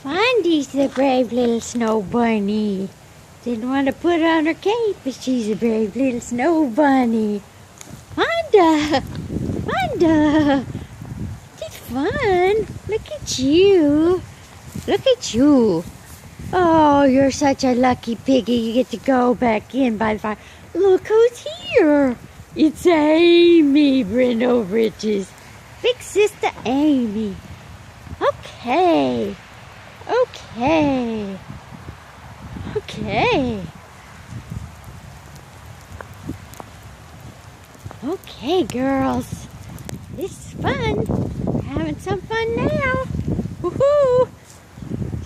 LaFawnda's the brave little snow bunny. Didn't want to put on her cape, but she's a brave little snow bunny. Fawnda! Fawnda! It's fun. Look at you. Look at you. Oh, you're such a lucky piggy. You get to go back in by the fire. Look who's here. It's Amy, Brendo Bridges. Big sister Amy. Okay. Okay. Okay. Okay, girls. This is fun. We're having some fun now. Woohoo!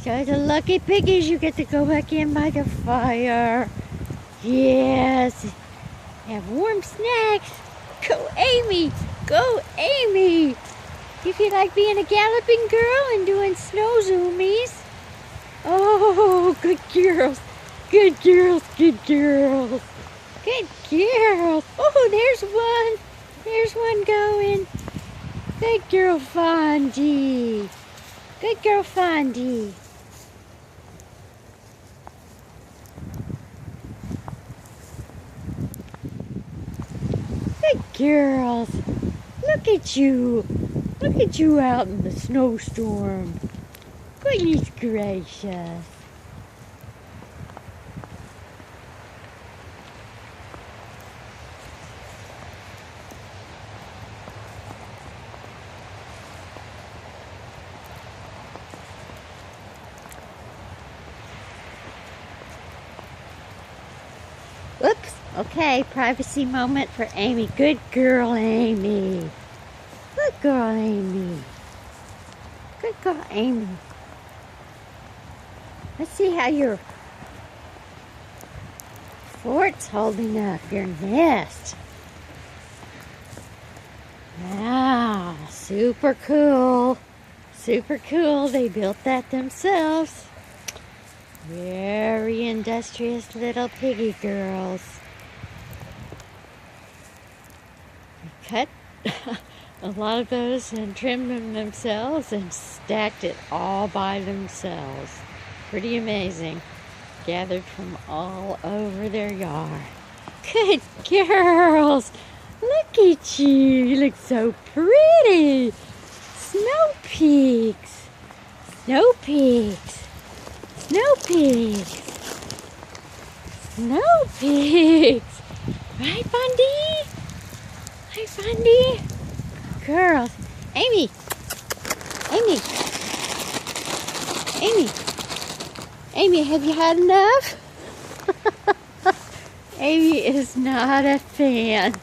So the lucky piggies, you get to go back in by the fire. Yes. Have warm snacks. Go Amy! Go Amy! You feel like being a galloping girl and doing snow zoomies? Oh, good girls. Good girls, good girls. Good girls. Oh, there's one. There's one going. Good girl, Fondy. Good girl, Fondy. Good girls. Look at you. Look at you out in the snowstorm. Goodness gracious. Oops. Okay, privacy moment for Amy. Good girl, Amy. Good girl, Amy. Good girl, Amy. Let's see how your fort's holding up, your nest. Wow, super cool. Super cool. They built that themselves. Very industrious little piggy girls. They cut a lot of those and trimmed them themselves and stacked it all by themselves. Pretty amazing. Gathered from all over their yard. Good girls! Look at you! You look so pretty! Snow peaks! Snow peaks! Snow peaks! Snow peaks! Right, Fondy? Hi, Fondy. Girls. Amy! Amy! Amy! Amy, have you had enough? Amy is not a fan.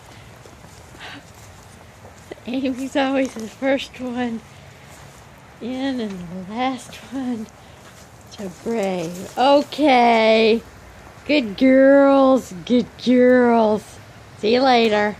Amy's always the first one in and the last one to brave. Okay. Good girls. Good girls. See you later.